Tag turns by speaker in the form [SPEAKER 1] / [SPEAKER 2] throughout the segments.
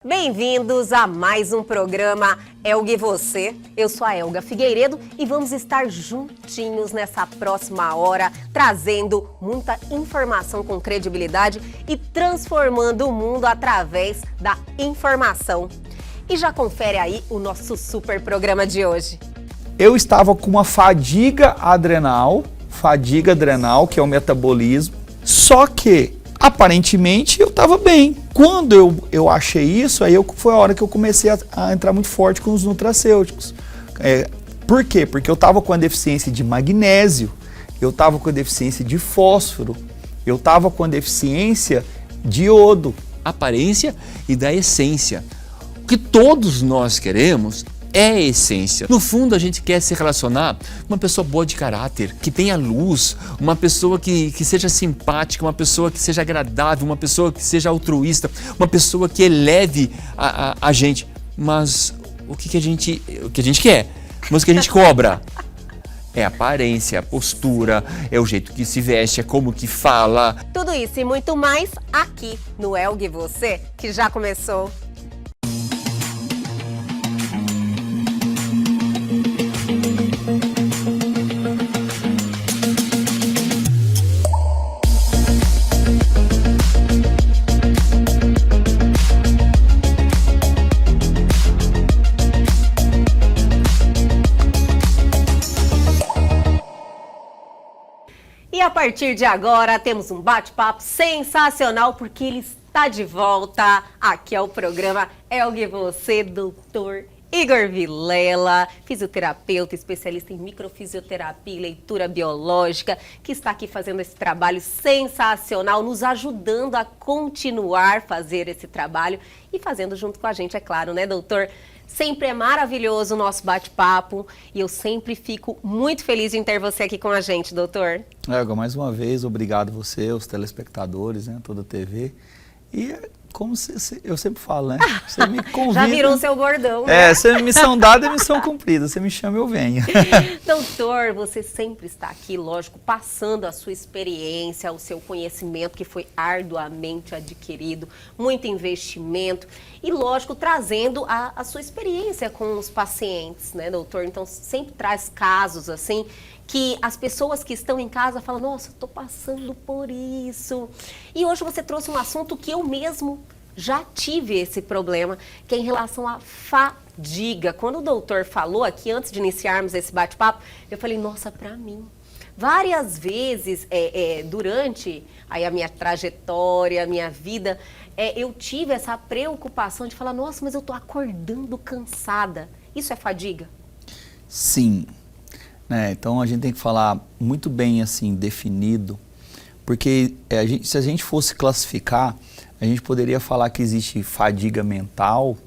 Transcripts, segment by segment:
[SPEAKER 1] Bem-vindos a mais um programa Elga e Você. Eu sou a Elga Figueiredo e vamos estar juntinhos nessa próxima hora, trazendo muita informação com credibilidade e transformando o mundo através da informação. E já confere aí o nosso super programa de hoje.
[SPEAKER 2] Eu estava com uma fadiga adrenal, que é o metabolismo, só que aparentemente eu estava bem. Quando eu achei isso, foi a hora que eu comecei a entrar muito forte com os nutracêuticos. Por quê? Porque eu estava com a deficiência de magnésio, eu estava com a deficiência de fósforo, eu estava com a deficiência de iodo.
[SPEAKER 3] Aparência e da essência. O que todos nós queremos é a essência. No fundo, a gente quer se relacionar com uma pessoa boa de caráter, que tenha luz, uma pessoa que seja simpática, uma pessoa que seja agradável, uma pessoa que seja altruísta, uma pessoa que eleve a gente. Mas o que a gente quer? Mas o que a gente cobra? É a aparência, a postura, é o jeito que se veste, é como que fala.
[SPEAKER 1] Tudo isso e muito mais aqui no Elga e Você, que já começou. E a partir de agora temos um bate-papo sensacional porque ele está de volta aqui ao programa Elga e Você, doutor Igor Vilela, fisioterapeuta, especialista em microfisioterapia e leitura biológica, que está aqui fazendo esse trabalho sensacional, nos ajudando a continuar a fazer esse trabalho e fazendo junto com a gente, é claro, né, doutor? Sempre é maravilhoso o nosso bate-papo e eu sempre fico muito feliz em ter você aqui com a gente, doutor.
[SPEAKER 2] Elga, mais uma vez, obrigado você, os telespectadores, né, toda a TV. E como eu sempre falo, né? Você me convida.
[SPEAKER 1] Já virou seu bordão, né?
[SPEAKER 2] Missão dada é missão cumprida. Você me chama, eu venho.
[SPEAKER 1] Doutor, você sempre está aqui, lógico, passando a sua experiência, o seu conhecimento que foi arduamente adquirido, muito investimento e, lógico, trazendo a sua experiência com os pacientes, né, doutor? Então, sempre traz casos, assim, que as pessoas que estão em casa falam, nossa, estou passando por isso. E hoje você trouxe um assunto que eu mesmo já tive esse problema, que é em relação à fadiga. Quando o doutor falou aqui, antes de iniciarmos esse bate-papo, eu falei, nossa, para mim. Várias vezes, durante aí a minha trajetória, a minha vida, eu tive essa preocupação de falar, nossa, mas eu estou acordando cansada. Isso é fadiga?
[SPEAKER 2] Sim. Então a gente tem que falar muito bem assim, definido, porque se a gente fosse classificar, a gente poderia falar que existe fadiga mental,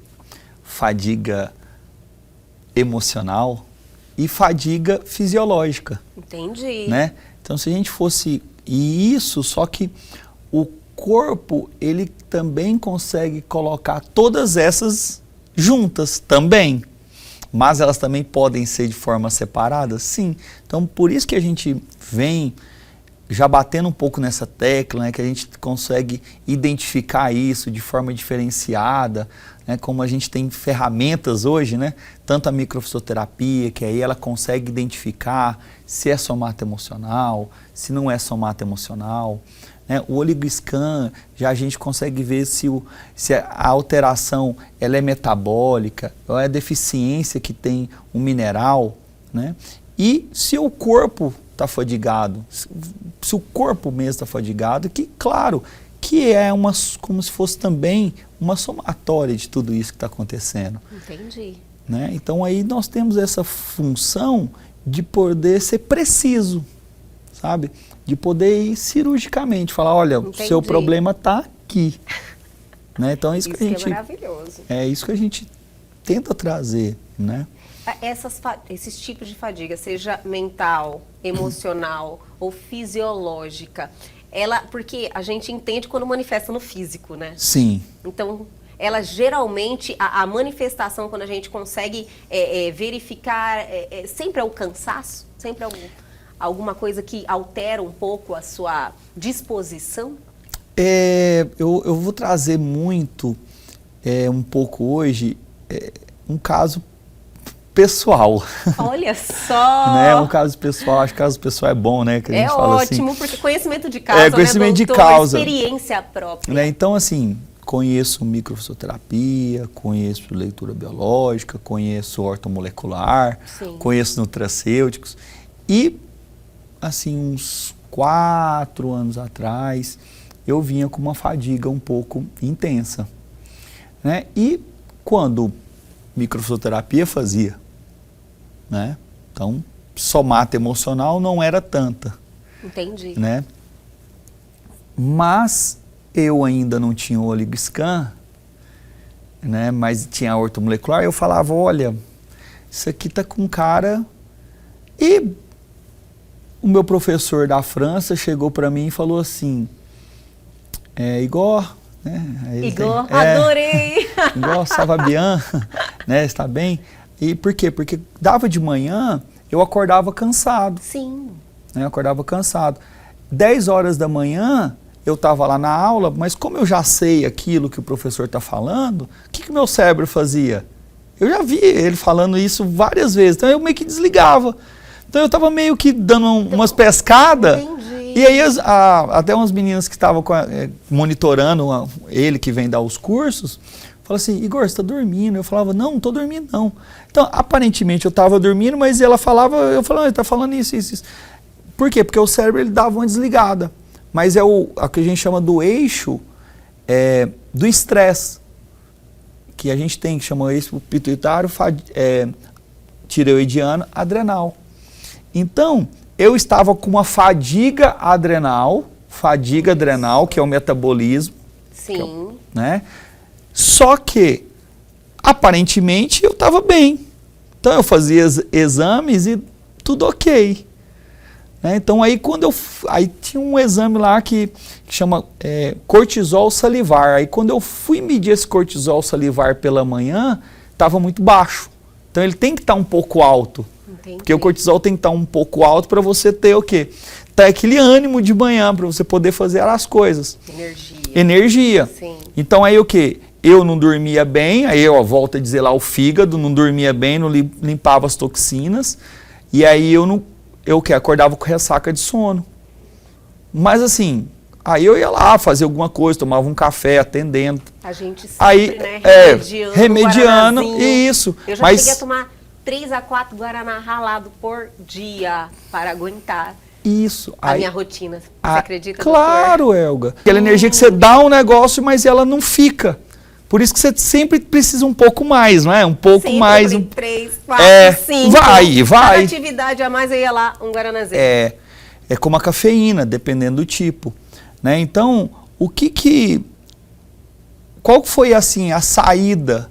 [SPEAKER 2] fadiga emocional e fadiga fisiológica.
[SPEAKER 1] Entendi.
[SPEAKER 2] Né? Então se a gente fosse isso, só que o corpo ele também consegue colocar todas essas juntas também. Mas elas também podem ser de forma separada? Sim. Então, por isso que a gente vem já batendo um pouco nessa tecla, né, que a gente consegue identificar isso de forma diferenciada, né, como a gente tem ferramentas hoje, né, tanto a microfisioterapia, que aí ela consegue identificar se é somato emocional, se não é somato emocional. O OligoScan, já a gente consegue ver se a alteração ela é metabólica, ou é a deficiência que tem um mineral, né? E se o corpo está fadigado, se o corpo mesmo está fadigado, que claro, que é como se fosse também uma somatória de tudo isso que está acontecendo.
[SPEAKER 1] Entendi.
[SPEAKER 2] Né? Então aí nós temos essa função de poder ser preciso, sabe? De poder ir cirurgicamente, falar, olha, o seu problema está aqui. Né? Então é isso que a gente,
[SPEAKER 1] é maravilhoso.
[SPEAKER 2] É isso que a gente tenta trazer, né?
[SPEAKER 1] Esses tipos de fadiga, seja mental, emocional ou fisiológica, porque a gente entende quando manifesta no físico, né?
[SPEAKER 2] Sim.
[SPEAKER 1] Então, ela geralmente, a manifestação, quando a gente consegue verificar, sempre é o cansaço, sempre é alguma coisa que altera um pouco a sua disposição?
[SPEAKER 2] Eu vou trazer muito um pouco hoje um caso pessoal.
[SPEAKER 1] Olha só!
[SPEAKER 2] Né? Um caso pessoal, acho que caso pessoal é bom, né? Que a gente fala
[SPEAKER 1] ótimo,
[SPEAKER 2] assim.
[SPEAKER 1] porque conhecimento de causa,
[SPEAKER 2] conhecimento
[SPEAKER 1] né,
[SPEAKER 2] de
[SPEAKER 1] doutor?
[SPEAKER 2] causa.
[SPEAKER 1] Experiência própria.
[SPEAKER 2] Né? Então, assim, conheço microfisioterapia, conheço leitura biológica, conheço ortomolecular,
[SPEAKER 1] Sim.
[SPEAKER 2] conheço nutracêuticos. E, assim, uns 4 anos atrás, eu vinha com uma fadiga um pouco intensa. Né? E quando microfisioterapia fazia, né? Então, somata emocional não era tanta.
[SPEAKER 1] Entendi.
[SPEAKER 2] Né? Mas eu ainda não tinha o OligoScan, né? Mas tinha a ortomolecular, eu falava, olha, isso aqui tá com cara... E o meu professor da França chegou para mim e falou assim, Igor... Né?
[SPEAKER 1] Igor, adorei!
[SPEAKER 2] Igor, ça va bien, né? Está bem? E por quê? Porque dava de manhã, eu acordava cansado.
[SPEAKER 1] Sim.
[SPEAKER 2] Né? Eu acordava cansado. 10 horas da manhã, eu estava lá na aula, mas como eu já sei aquilo que o professor está falando, o que meu cérebro fazia? Eu já vi ele falando isso várias vezes, então eu meio que desligava. Então eu estava meio que dando umas pescadas.
[SPEAKER 1] Entendi.
[SPEAKER 2] E aí até umas meninas que estavam monitorando ele, que vem dar os cursos, falaram assim, Igor, você está dormindo? Eu falava, não estou dormindo não. Então, aparentemente eu estava dormindo, mas ela falava, eu falava, ele está falando isso. Por quê? Porque o cérebro ele dava uma desligada. Mas é o que a gente chama do eixo do estresse, que a gente tem, que chama o eixo pituitário, tireoidiano, adrenal. Então, eu estava com uma fadiga adrenal, que é o metabolismo.
[SPEAKER 1] Sim.
[SPEAKER 2] Né? Só que, aparentemente, eu estava bem. Então, eu fazia exames e tudo ok. Né? Então, aí aí tinha um exame lá que chama cortisol salivar. Aí, quando eu fui medir esse cortisol salivar pela manhã, estava muito baixo. Então, ele tem que estar um pouco alto.
[SPEAKER 1] Entendi.
[SPEAKER 2] Porque o cortisol tem que estar um pouco alto para você ter o quê? Ter aquele ânimo de manhã para você poder fazer as coisas. Energia.
[SPEAKER 1] Sim.
[SPEAKER 2] Então aí o quê? Eu não dormia bem, aí eu volto a dizer lá o fígado, não dormia bem, não limpava as toxinas. E aí eu acordava com ressaca de sono. Mas assim, aí eu ia lá fazer alguma coisa, tomava um café atendendo.
[SPEAKER 1] A gente sempre,
[SPEAKER 2] aí,
[SPEAKER 1] né,
[SPEAKER 2] remediando isso.
[SPEAKER 1] Eu já cheguei a tomar 3 a 4 Guaraná ralado por dia para aguentar
[SPEAKER 2] isso.
[SPEAKER 1] a minha rotina. Você acredita?
[SPEAKER 2] Claro, doutor? Elga. Aquela energia que você dá um negócio, mas ela não fica. Por isso que você sempre precisa um pouco mais, não é? Um pouco
[SPEAKER 1] sempre
[SPEAKER 2] mais.
[SPEAKER 1] 3, 4, 5.
[SPEAKER 2] Vai.
[SPEAKER 1] Cada atividade a mais eu ia lá, um Guaranazinho.
[SPEAKER 2] É como a cafeína, dependendo do tipo. Né? Então, qual foi assim a saída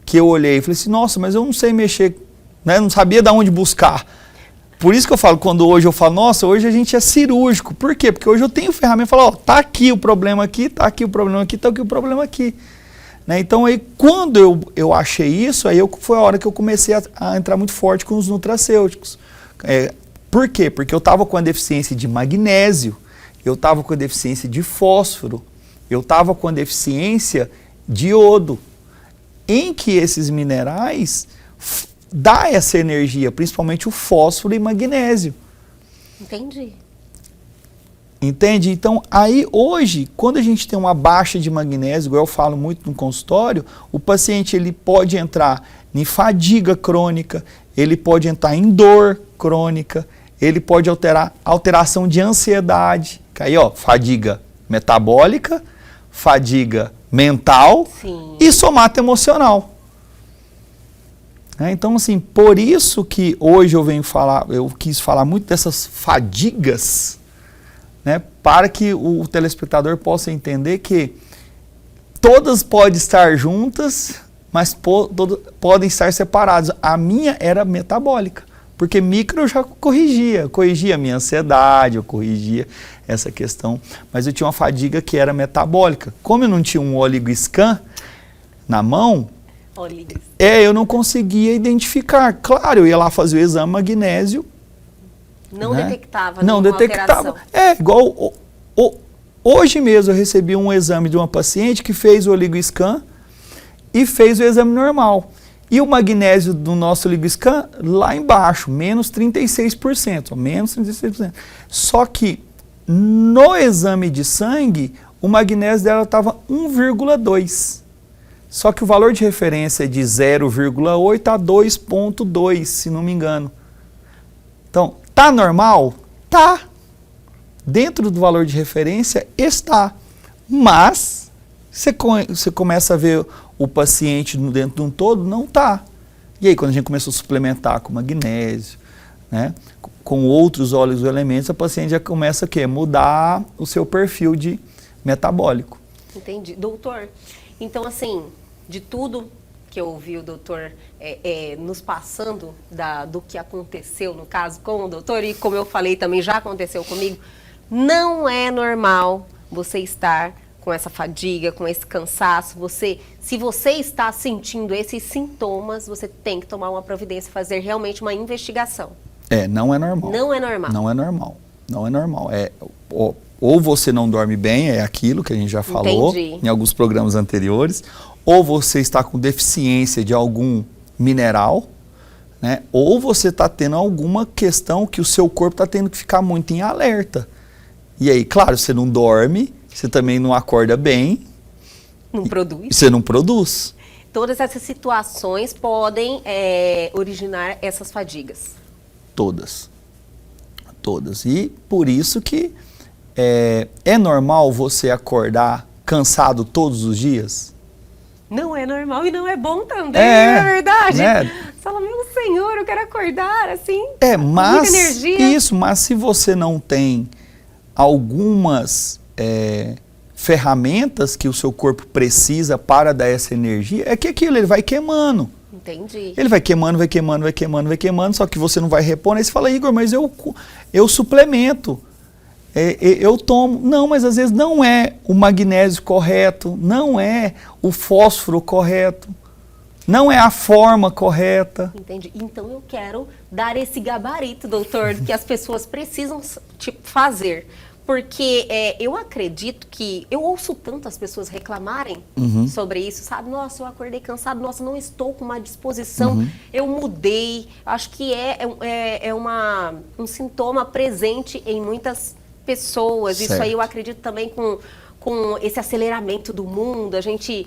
[SPEAKER 2] que eu olhei? Falei assim, nossa, mas eu não sei mexer, né? Não sabia de onde buscar. Por isso que eu falo, quando hoje eu falo, nossa, hoje a gente é cirúrgico. Por quê? Porque hoje eu tenho ferramenta e falo, ó, tá aqui o problema aqui, tá aqui o problema aqui, tá aqui o problema aqui. Né? Então, aí, quando eu achei isso, aí foi a hora que eu comecei a entrar muito forte com os nutracêuticos. Por quê? Porque eu estava com a deficiência de magnésio, eu estava com a deficiência de fósforo, eu estava com a deficiência de iodo, em que esses minerais dá essa energia, principalmente o fósforo e magnésio.
[SPEAKER 1] Entendi.
[SPEAKER 2] Entende? Então, aí hoje, quando a gente tem uma baixa de magnésio, igual eu falo muito no consultório, o paciente ele pode entrar em fadiga crônica, ele pode entrar em dor crônica, ele pode alteração de ansiedade. Aí, ó, fadiga metabólica, fadiga mental.
[SPEAKER 1] Sim.
[SPEAKER 2] E somata emocional. Então, assim, por isso que hoje eu quis falar muito dessas fadigas, né, para que o telespectador possa entender que todas podem estar juntas, mas podem estar separadas. A minha era metabólica, porque micro eu já corrigia a minha ansiedade, eu corrigia essa questão, mas eu tinha uma fadiga que era metabólica. Como eu não tinha um OligoScan na mão, eu não conseguia identificar. Claro, eu ia lá fazer o exame magnésio.
[SPEAKER 1] Não, né? Detectava.
[SPEAKER 2] Não detectava. Alteração. Igual hoje mesmo eu recebi um exame de uma paciente que fez o OligoScan e fez o exame normal. E o magnésio do nosso LigoScan lá embaixo, menos 36%, menos 36%. Só que no exame de sangue, o magnésio dela estava 1,2. Só que o valor de referência é de 0,8 a 2,2, se não me engano. Então, tá normal? Tá. Dentro do valor de referência, está. Mas, você começa a ver o paciente dentro de um todo, não tá. E aí, quando a gente começou a suplementar com magnésio, né, com outros óleos ou elementos, a paciente já começa a quê? Mudar o seu perfil de metabólico.
[SPEAKER 1] Entendi. Doutor, então assim, de tudo que eu ouvi o doutor nos passando do que aconteceu, no caso, com o doutor, e como eu falei também, já aconteceu comigo, não é normal você estar com essa fadiga, com esse cansaço. Se você está sentindo esses sintomas, você tem que tomar uma providência, fazer realmente uma investigação.
[SPEAKER 2] Não é normal.
[SPEAKER 1] Não é normal.
[SPEAKER 2] Não é normal. Não é normal. Ou você não dorme bem, é aquilo que a gente já falou em alguns programas anteriores, ou você está com deficiência de algum mineral, né? Ou você está tendo alguma questão que o seu corpo está tendo que ficar muito em alerta. E aí, claro, você não dorme, você também não acorda bem.
[SPEAKER 1] Não produz.
[SPEAKER 2] Você não produz.
[SPEAKER 1] Todas essas situações podem originar essas fadigas.
[SPEAKER 2] Todas. E por isso que é normal você acordar cansado todos os dias?
[SPEAKER 1] Não é normal e não é bom também, não é verdade?
[SPEAKER 2] Né?
[SPEAKER 1] Você fala, meu Senhor, eu quero acordar assim,
[SPEAKER 2] mas
[SPEAKER 1] muita energia.
[SPEAKER 2] Mas se você não tem algumas ferramentas que o seu corpo precisa para dar essa energia, é que aquilo ele vai queimando.
[SPEAKER 1] Entendi.
[SPEAKER 2] Ele vai queimando, só que você não vai repondo. Aí você fala, Igor, mas eu suplemento, eu tomo. Não, mas às vezes não é o magnésio correto, não é o fósforo correto, não é a forma correta.
[SPEAKER 1] Entendi. Então eu quero dar esse gabarito, doutor, que as pessoas precisam fazer. Porque eu acredito que eu ouço tanto as pessoas reclamarem sobre isso, sabe? Nossa, eu acordei cansado, nossa, não estou com uma disposição, eu mudei. Acho que um sintoma presente em muitas pessoas.
[SPEAKER 2] Certo.
[SPEAKER 1] Isso aí eu acredito também com esse aceleramento do mundo, a gente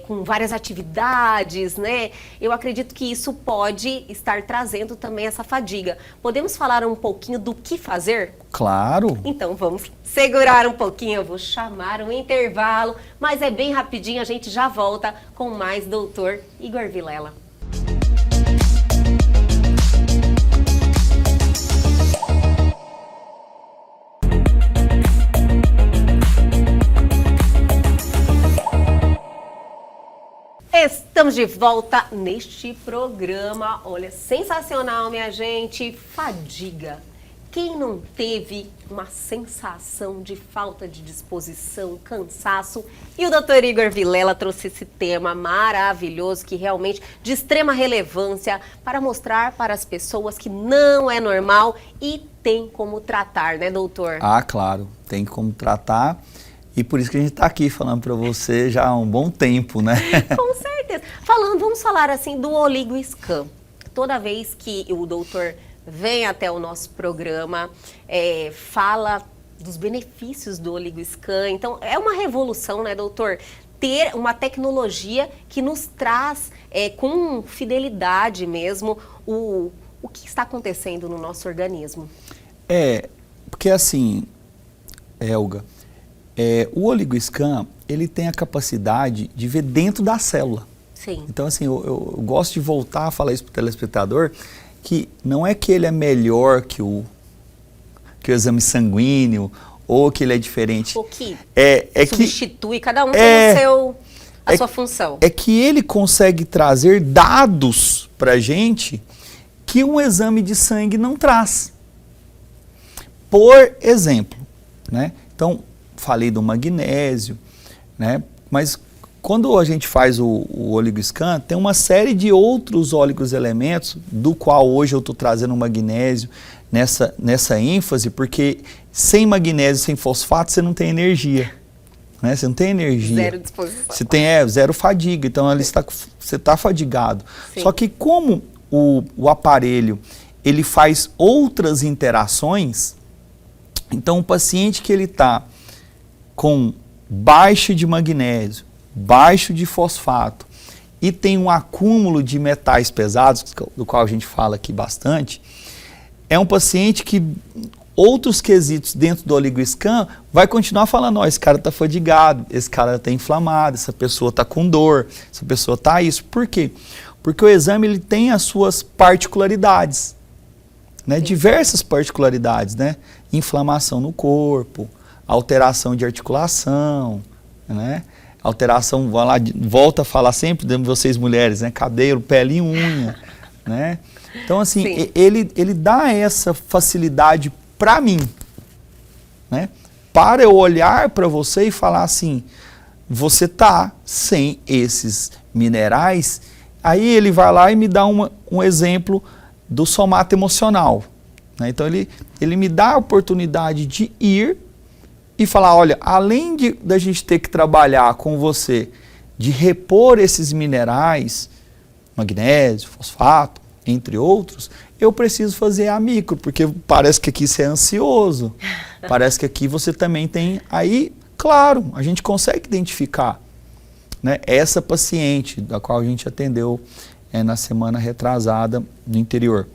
[SPEAKER 1] com várias atividades, né? Eu acredito que isso pode estar trazendo também essa fadiga. Podemos falar um pouquinho do que fazer?
[SPEAKER 2] Claro.
[SPEAKER 1] Então vamos segurar um pouquinho, eu vou chamar um intervalo, mas é bem rapidinho, a gente já volta com mais doutor Igor Vilela. Estamos de volta neste programa, olha, sensacional, minha gente, fadiga. Quem não teve uma sensação de falta de disposição, cansaço? E o Dr. Igor Vilela trouxe esse tema maravilhoso, que realmente de extrema relevância, para mostrar para as pessoas que não é normal e tem como tratar, né, doutor?
[SPEAKER 2] Ah, claro, tem como tratar. E por isso que a gente está aqui falando para você já há um bom tempo, né?
[SPEAKER 1] Com certeza. Vamos falar assim do OligoScan. Toda vez que o doutor vem até o nosso programa, fala dos benefícios do OligoScan. Então, é uma revolução, né, doutor? Ter uma tecnologia que nos traz com fidelidade mesmo o que está acontecendo no nosso organismo.
[SPEAKER 2] Porque assim, Helga, o OligoScan, ele tem a capacidade de ver dentro da célula.
[SPEAKER 1] Sim.
[SPEAKER 2] Então, assim, eu gosto de voltar a falar isso para o telespectador, que não é que ele é melhor que o exame sanguíneo, ou que ele é diferente.
[SPEAKER 1] O que
[SPEAKER 2] substitui,
[SPEAKER 1] cada um tem a sua função.
[SPEAKER 2] É que ele consegue trazer dados para a gente que um exame de sangue não traz. Por exemplo, né? Então, falei do magnésio, né? Mas quando a gente faz o OligoScan, tem uma série de outros oligoelementos, do qual hoje eu estou trazendo o magnésio nessa ênfase, porque sem magnésio, sem fosfato, você não tem energia, né? Você não tem energia.
[SPEAKER 1] Zero disposição.
[SPEAKER 2] Você tem zero fadiga, então ali você está fadigado.
[SPEAKER 1] Sim.
[SPEAKER 2] Só que como o aparelho ele faz outras interações, então o paciente que ele está com baixa de magnésio, baixo de fosfato e tem um acúmulo de metais pesados, do qual a gente fala aqui bastante, é um paciente que outros quesitos dentro do OligoScan vai continuar falando, esse cara está fadigado, esse cara está inflamado, essa pessoa está com dor, essa pessoa está isso. Por quê? Porque o exame ele tem as suas particularidades, né? Diversas particularidades, né? Inflamação no corpo, alteração de articulação, né? Alteração, volta a falar sempre de vocês mulheres, né? Cabelo, pele e unha, né? Então assim, ele dá essa facilidade para mim, né? Para eu olhar para você e falar assim, você tá sem esses minerais, aí ele vai lá e me dá um exemplo do somato emocional, né? Então ele me dá a oportunidade de ir e falar, olha, além da gente ter que trabalhar com você, de repor esses minerais, magnésio, fosfato, entre outros, eu preciso fazer a micro, porque parece que aqui você é ansioso, parece que aqui você também tem, aí, claro, a gente consegue identificar, né, essa paciente da qual a gente atendeu na semana retrasada no interior.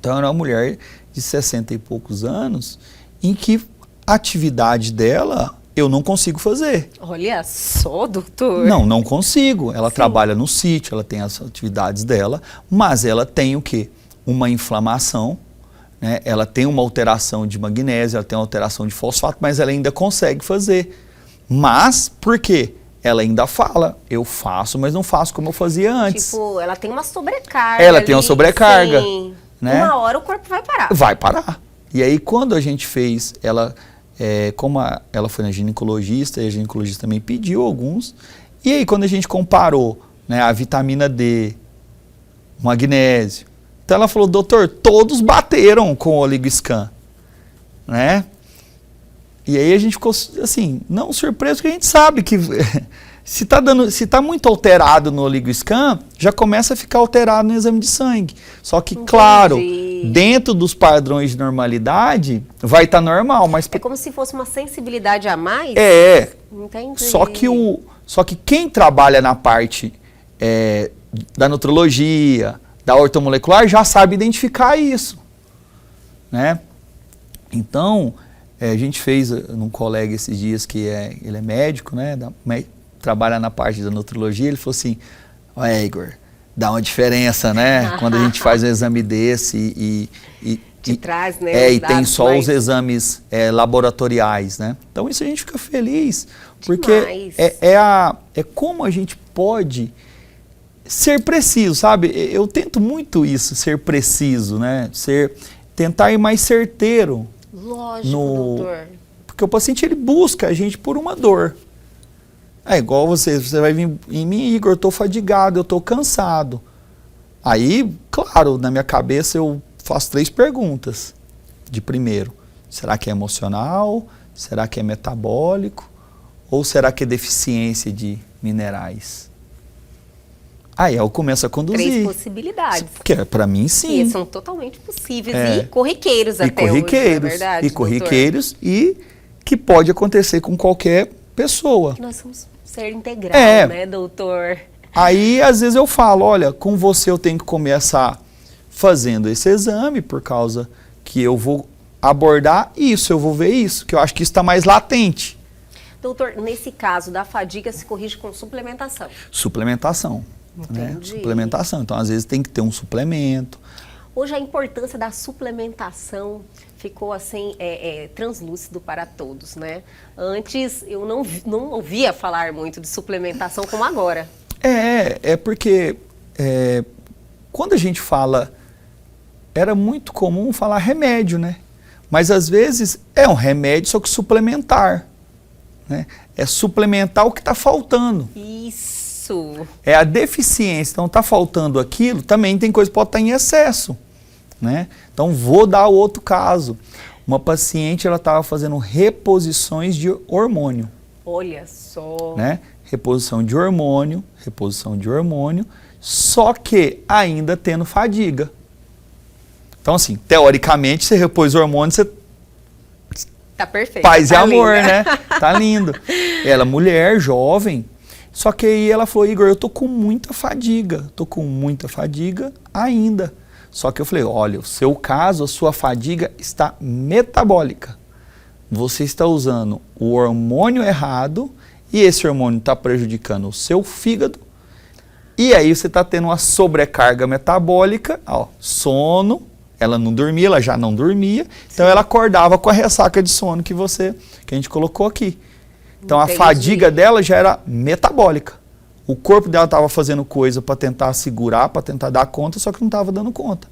[SPEAKER 2] Então, era uma mulher de 60 e poucos anos, em que a atividade dela eu não consigo fazer.
[SPEAKER 1] Olha só, doutor.
[SPEAKER 2] Não consigo. Ela trabalha no sítio, ela tem as atividades dela, mas ela tem o quê? Uma inflamação, né? Ela tem uma alteração de magnésio, ela tem uma alteração de fosfato, mas ela ainda consegue fazer. Mas, por quê? Ela ainda fala, eu faço, mas não faço como eu fazia antes.
[SPEAKER 1] Tipo, ela tem uma sobrecarga.
[SPEAKER 2] Ela tem uma sobrecarga.
[SPEAKER 1] Sim.
[SPEAKER 2] Né?
[SPEAKER 1] Uma hora o corpo vai parar.
[SPEAKER 2] Vai parar. E aí, quando a gente fez, como ela foi na ginecologista, e a ginecologista também pediu alguns, e aí quando a gente comparou, né, a vitamina D, magnésio, então ela falou, doutor, todos bateram com o OligoScan, né? E aí a gente ficou assim, não surpreso, porque a gente sabe que se tá muito alterado no OligoScan, já começa a ficar alterado no exame de sangue. Só que,
[SPEAKER 1] Entendi.
[SPEAKER 2] claro, dentro dos padrões de normalidade, vai estar normal, mas...
[SPEAKER 1] É como se fosse uma sensibilidade a mais? Entendi.
[SPEAKER 2] Só que quem trabalha na parte da nutrologia, da ortomolecular, já sabe identificar isso, né? Então, a gente fez num colega esses dias que ele é médico, né? Trabalha na parte da nutrologia, ele falou assim, Igor, dá uma diferença, né? Quando a gente faz um exame desse
[SPEAKER 1] Te traz, né?
[SPEAKER 2] E tem só os exames laboratoriais, né? Então isso a gente fica feliz, porque é como a gente pode ser preciso, sabe? Eu tento muito isso, ser preciso, né? Tentar ir mais certeiro.
[SPEAKER 1] Lógico, doutor.
[SPEAKER 2] Porque o paciente ele busca a gente por uma dor. É igual você vai vir em mim, Igor, eu estou fadigado, eu estou cansado. Aí, claro, na minha cabeça eu faço 3 perguntas. De primeiro, será que é emocional? Será que é metabólico? Ou será que é deficiência de minerais? Aí eu começo a conduzir.
[SPEAKER 1] 3 possibilidades.
[SPEAKER 2] Porque para mim, sim.
[SPEAKER 1] Que são totalmente possíveis e corriqueiros até
[SPEAKER 2] corriqueiros,
[SPEAKER 1] hoje, é verdade,
[SPEAKER 2] e corriqueiros, e que pode acontecer com qualquer pessoa.
[SPEAKER 1] Que nós somos ser integral, né, doutor?
[SPEAKER 2] Aí, às vezes eu falo, olha, com você eu tenho que começar fazendo esse exame, por causa que eu vou abordar isso, eu vou ver isso, que eu acho que isso está mais latente.
[SPEAKER 1] Doutor, nesse caso da fadiga se corrige com suplementação?
[SPEAKER 2] Suplementação. Né? Suplementação. Então, às vezes tem que ter um suplemento.
[SPEAKER 1] Hoje a importância da suplementação ficou assim translúcido para todos, né? Antes eu não ouvia falar muito de suplementação como agora.
[SPEAKER 2] Porque quando a gente fala, era muito comum falar remédio, né? Mas às vezes é um remédio, só que suplementar, né? É suplementar o que está faltando.
[SPEAKER 1] Isso.
[SPEAKER 2] É a deficiência, então está faltando aquilo, também tem coisa que pode estar em excesso, né? Então vou dar outro caso. Uma paciente, ela estava fazendo reposições de hormônio.
[SPEAKER 1] Olha só.
[SPEAKER 2] Né? Reposição de hormônio, só que ainda tendo fadiga. Então, assim, teoricamente, você repôs hormônio, você...
[SPEAKER 1] Tá perfeito.
[SPEAKER 2] Paz
[SPEAKER 1] tá
[SPEAKER 2] e amor,
[SPEAKER 1] linda.
[SPEAKER 2] né? Tá lindo. Ela, mulher, jovem. Só que aí ela falou, Igor, eu tô com muita fadiga ainda. Só que eu falei, olha, o seu caso, a sua fadiga está metabólica. Você está usando o hormônio errado e esse hormônio está prejudicando o seu fígado. E aí você está tendo uma sobrecarga metabólica, ó, sono. Ela não dormia, ela já não dormia. Então ela acordava com a ressaca de sono que a gente colocou aqui. Então
[SPEAKER 1] Entendi.
[SPEAKER 2] a fadiga dela já era metabólica. O corpo dela estava fazendo coisa para tentar segurar, para tentar dar conta, só que não estava dando conta.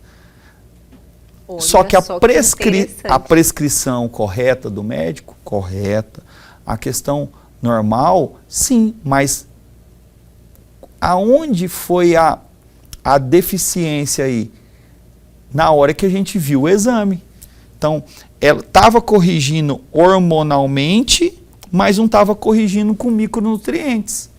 [SPEAKER 1] Olha
[SPEAKER 2] Só que a
[SPEAKER 1] interessante.
[SPEAKER 2] prescrição correta do médico, correta. A questão normal, sim, mas aonde foi a deficiência aí? Na hora que a gente viu o exame. Então, ela estava corrigindo hormonalmente, mas não estava corrigindo com micronutrientes.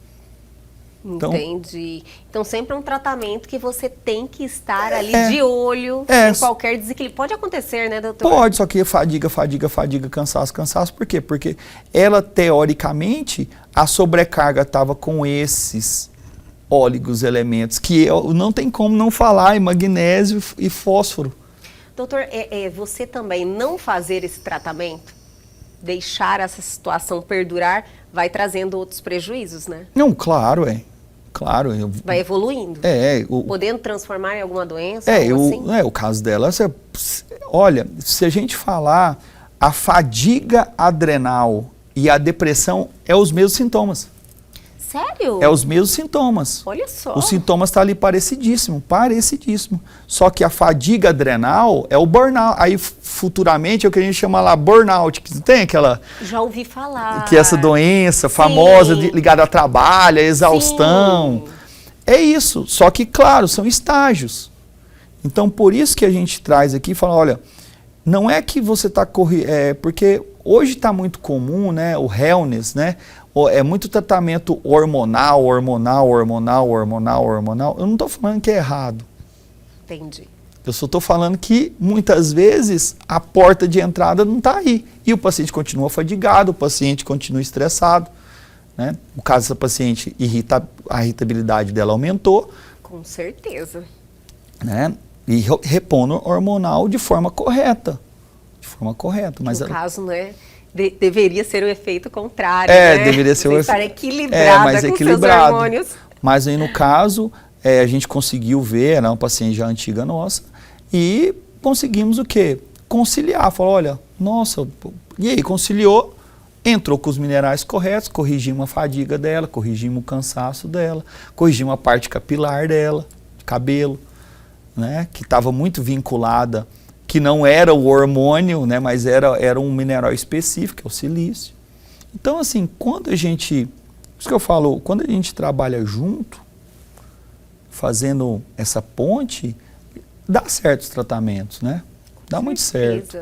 [SPEAKER 2] Então,
[SPEAKER 1] Entendi. Então, sempre é um tratamento que você tem que estar ali de olho em qualquer desequilíbrio. Pode acontecer, né, doutor?
[SPEAKER 2] Pode, só que fadiga, cansaço. Por quê? Porque ela, teoricamente, a sobrecarga estava com esses óligos elementos, que não tem como não falar em magnésio e fósforo.
[SPEAKER 1] Doutor, você também não fazer esse tratamento, deixar essa situação perdurar, vai trazendo outros prejuízos, né?
[SPEAKER 2] Não, claro.
[SPEAKER 1] Vai evoluindo. Podendo transformar em alguma doença, algo assim?
[SPEAKER 2] O caso dela, olha, se a gente falar, a fadiga adrenal e a depressão é os mesmos sintomas.
[SPEAKER 1] Sério?
[SPEAKER 2] É os mesmos sintomas.
[SPEAKER 1] Olha só.
[SPEAKER 2] Os sintomas estão ali parecidíssimo. Só que a fadiga adrenal é o burnout. Aí, futuramente, é o que a gente chama lá burnout, que não tem aquela...
[SPEAKER 1] Já ouvi falar.
[SPEAKER 2] Que essa doença famosa ligada a trabalho, a exaustão. Sim. É isso. Só que, claro, são estágios. Então, por isso que a gente traz aqui e fala, olha, não é que você está correndo... porque hoje está muito comum, né, o wellness, né? É muito tratamento hormonal. Eu não estou falando que é errado.
[SPEAKER 1] Entendi.
[SPEAKER 2] Eu só estou falando que, muitas vezes, a porta de entrada não está aí. E o paciente continua fadigado, o paciente continua estressado. Né? No caso dessa paciente, a irritabilidade dela aumentou.
[SPEAKER 1] Com certeza.
[SPEAKER 2] Né? E repondo hormonal de forma correta. Mas
[SPEAKER 1] no caso, né? Deveria ser o efeito contrário, né?
[SPEAKER 2] Deveria ser o efeito...
[SPEAKER 1] estar equilibrada com seus hormônios.
[SPEAKER 2] Mas aí, no caso, a gente conseguiu ver, era uma paciente já antiga nossa, e conseguimos o quê? Conciliar. Falou, olha, nossa, e aí conciliou, entrou com os minerais corretos, corrigimos a fadiga dela, corrigimos o cansaço dela, corrigimos a parte capilar dela, cabelo, né? Que estava muito vinculada, que não era o hormônio, né, mas era um mineral específico, que é o silício. Então, assim, quando a gente trabalha junto, fazendo essa ponte, dá certos tratamentos, né? Dá muito certo.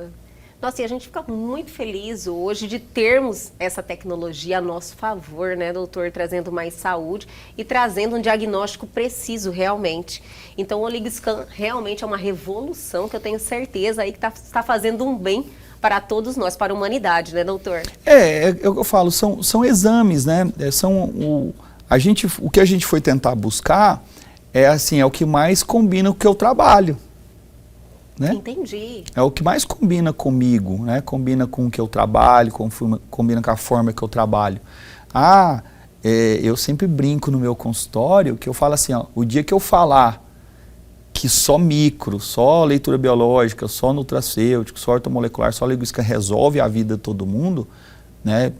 [SPEAKER 1] Nossa, e a gente fica muito feliz hoje de termos essa tecnologia a nosso favor, né, doutor? Trazendo mais saúde e trazendo um diagnóstico preciso, realmente. Então, o OligoScan realmente é uma revolução que eu tenho certeza aí que está fazendo um bem para todos nós, para a humanidade, né, doutor?
[SPEAKER 2] Eu falo, são exames, né? O que a gente foi tentar buscar é o que mais combina com o que eu trabalho. Né?
[SPEAKER 1] Entendi.
[SPEAKER 2] É o que mais combina comigo, né? Combina com o que eu trabalho, combina com a forma que eu trabalho. Eu sempre brinco no meu consultório que eu falo assim, ó, o dia que eu falar que só micro, só leitura biológica, só nutracêutico, só ortomolecular, só OligoScan resolve a vida de todo mundo, né?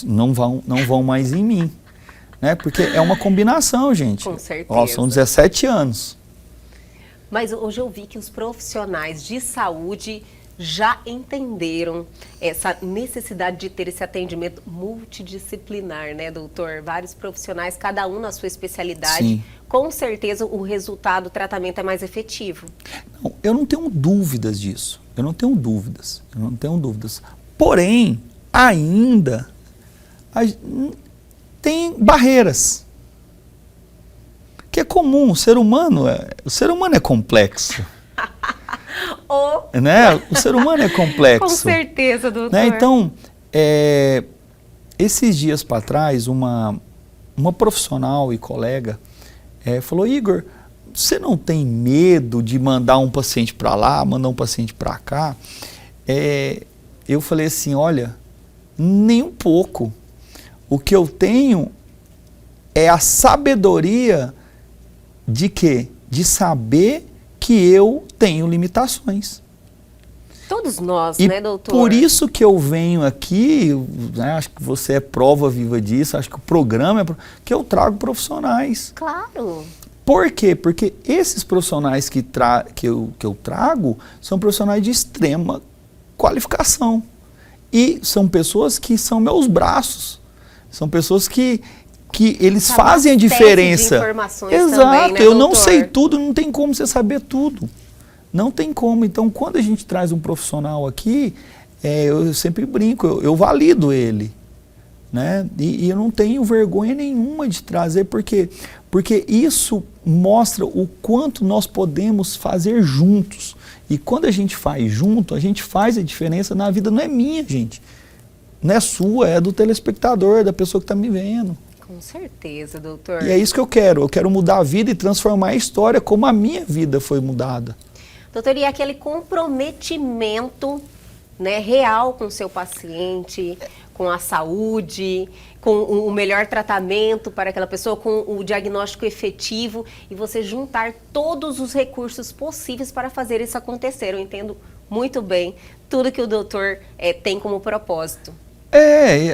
[SPEAKER 2] Não vão mais em mim. Né? Porque é uma combinação, gente.
[SPEAKER 1] Com certeza.
[SPEAKER 2] São 17 anos.
[SPEAKER 1] Mas hoje eu vi que os profissionais de saúde já entenderam essa necessidade de ter esse atendimento multidisciplinar, né, doutor? Vários profissionais, cada um na sua especialidade.
[SPEAKER 2] Sim.
[SPEAKER 1] Com certeza o resultado, o tratamento é mais efetivo.
[SPEAKER 2] Não, eu não tenho dúvidas disso. Eu não tenho dúvidas. Porém, ainda tem barreiras. Que é comum, o ser humano é complexo. Né? O ser humano é complexo.
[SPEAKER 1] Com certeza, doutor.
[SPEAKER 2] Né? Então, esses dias para trás, uma profissional e colega falou, Igor, você não tem medo de mandar um paciente para lá, mandar um paciente para cá? Eu falei assim, olha, nem um pouco. O que eu tenho é a sabedoria de quê? De saber que eu tenho limitações.
[SPEAKER 1] Todos nós,
[SPEAKER 2] E
[SPEAKER 1] né, doutor?
[SPEAKER 2] por isso que eu venho aqui, né, acho que você é prova viva disso, acho que o programa que eu trago profissionais.
[SPEAKER 1] Claro.
[SPEAKER 2] Por quê? Porque esses profissionais que eu trago são profissionais de extrema qualificação. E são pessoas que são meus braços. São pessoas que eles fazem a diferença.
[SPEAKER 1] De informações
[SPEAKER 2] Exato,
[SPEAKER 1] também, né,
[SPEAKER 2] eu não
[SPEAKER 1] doutor?
[SPEAKER 2] sei tudo, não tem como você saber tudo. Não tem como. Então, quando a gente traz um profissional aqui, eu sempre brinco, eu valido ele. Né? E eu não tenho vergonha nenhuma de trazer, porque isso mostra o quanto nós podemos fazer juntos. E quando a gente faz junto, a gente faz a diferença na vida, não é minha, gente. Não é sua, é do telespectador, da pessoa que está me vendo.
[SPEAKER 1] Com certeza, doutor.
[SPEAKER 2] E é isso que eu quero mudar a vida e transformar a história como a minha vida foi mudada.
[SPEAKER 1] Doutor, e aquele comprometimento, né, real com o seu paciente, com a saúde, com o melhor tratamento para aquela pessoa, com o diagnóstico efetivo e você juntar todos os recursos possíveis para fazer isso acontecer. Eu entendo muito bem tudo que o doutor tem como propósito.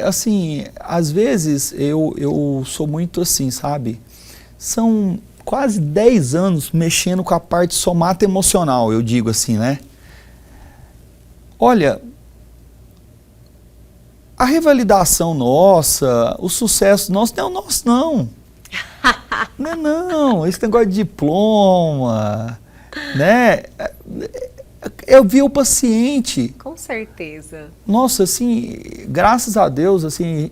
[SPEAKER 2] Assim, às vezes eu sou muito assim, sabe? São quase 10 anos mexendo com a parte somatoemocional, eu digo assim, né? Olha, a revalidação nossa, o sucesso nosso, não é o nosso, não. Não, esse negócio de diploma, né? Eu vi o paciente.
[SPEAKER 1] Com certeza.
[SPEAKER 2] Nossa, assim, graças a Deus, assim,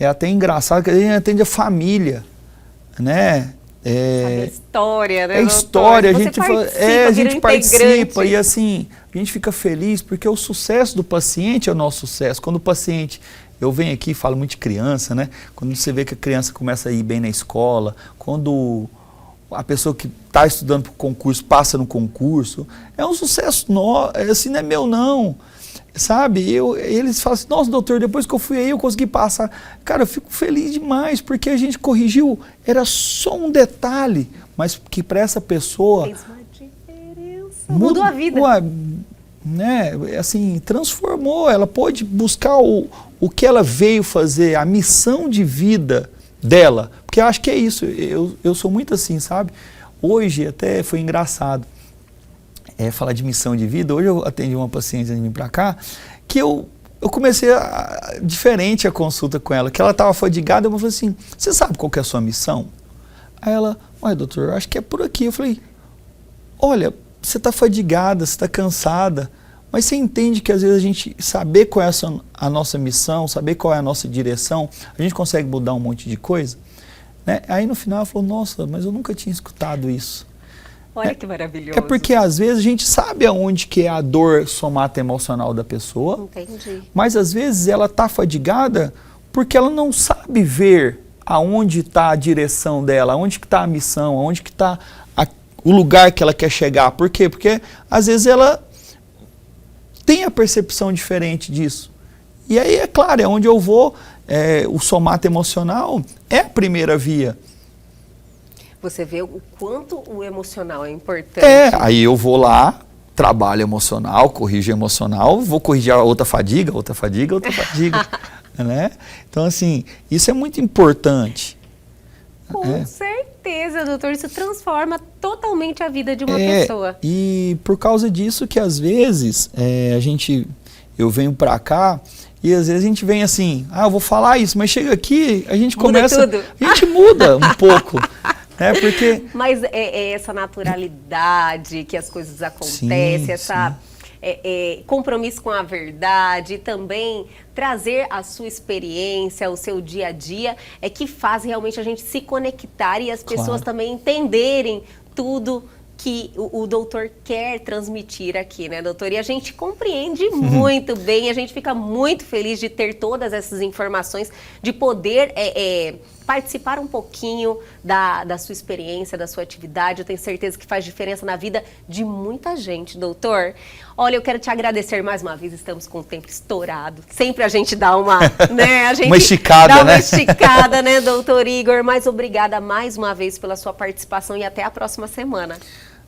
[SPEAKER 2] é até engraçado que a gente atende a família, né?
[SPEAKER 1] Sabe a história, né,
[SPEAKER 2] É história,
[SPEAKER 1] doutor?
[SPEAKER 2] a gente participa e assim, a gente fica feliz porque o sucesso do paciente é o nosso sucesso. Quando o paciente, eu venho aqui e falo muito de criança, né? Quando você vê que a criança começa a ir bem na escola, quando a pessoa que está estudando para o concurso passa no concurso, é um sucesso assim, não é meu não, sabe? Eles falam assim, nossa doutor, depois que eu fui aí eu consegui passar. Cara, eu fico feliz demais, porque a gente corrigiu, era só um detalhe, mas que para essa pessoa...
[SPEAKER 1] Fez uma diferença, mudou a vida.
[SPEAKER 2] Né? Assim, transformou, ela pôde buscar o que ela veio fazer, a missão de vida dela, porque eu acho que é isso, eu sou muito assim, sabe? Hoje até foi engraçado falar de missão de vida. Hoje eu atendi uma paciente de mim pra cá, que eu comecei diferente a consulta com ela, que ela estava fadigada, eu falei assim, você sabe qual que é a sua missão? Aí ela, olha doutor, eu acho que é por aqui. Eu falei, olha, você está fadigada, você está cansada, mas você entende que às vezes a gente saber qual é a nossa missão, saber qual é a nossa direção, a gente consegue mudar um monte de coisa? Né? Aí no final ela falou, nossa, mas eu nunca tinha escutado isso.
[SPEAKER 1] Olha que maravilhoso.
[SPEAKER 2] É porque às vezes a gente sabe aonde que é a dor somatoemocional da pessoa,
[SPEAKER 1] entendi,
[SPEAKER 2] mas às vezes ela está fadigada porque ela não sabe ver aonde está a direção dela, aonde que está a missão, aonde que está o lugar que ela quer chegar. Por quê? Porque às vezes ela tem a percepção diferente disso. E aí, é claro, é onde eu vou, o somatoemocional é a primeira via.
[SPEAKER 1] Você vê o quanto o emocional é importante.
[SPEAKER 2] Aí eu vou lá, trabalho emocional, corrijo emocional, vou corrigir a outra fadiga, né? Então, assim, isso é muito importante.
[SPEAKER 1] Com certeza, doutor, isso transforma totalmente a vida de uma pessoa.
[SPEAKER 2] E por causa disso que às vezes eu venho pra cá e às vezes a gente vem assim, eu vou falar isso, mas chega aqui, a gente começa, a gente muda um pouco. Porque...
[SPEAKER 1] Mas é essa naturalidade que as coisas acontecem, compromisso com a verdade, também trazer a sua experiência, o seu dia a dia, que faz realmente a gente se conectar e as pessoas também entenderem tudo que o doutor quer transmitir aqui, né, doutor? E a gente compreende muito bem, a gente fica muito feliz de ter todas essas informações, de poder participar um pouquinho da sua experiência, da sua atividade. Eu tenho certeza que faz diferença na vida de muita gente, doutor. Olha, eu quero te agradecer mais uma vez, estamos com o tempo estourado. Sempre a gente dá uma, né? A gente
[SPEAKER 2] uma esticada,
[SPEAKER 1] dá uma
[SPEAKER 2] né?
[SPEAKER 1] esticada, né, doutor Igor? Mas obrigada mais uma vez pela sua participação e até a próxima semana.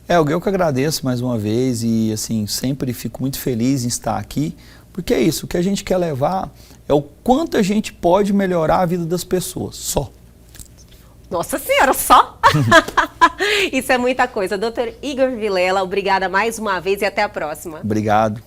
[SPEAKER 2] Eu que agradeço mais uma vez e assim, sempre fico muito feliz em estar aqui, porque é isso, o que a gente quer levar é o quanto a gente pode melhorar a vida das pessoas, só.
[SPEAKER 1] Nossa Senhora, só? Isso é muita coisa. Doutor Igor Vilela, obrigada mais uma vez e até a próxima.
[SPEAKER 2] Obrigado.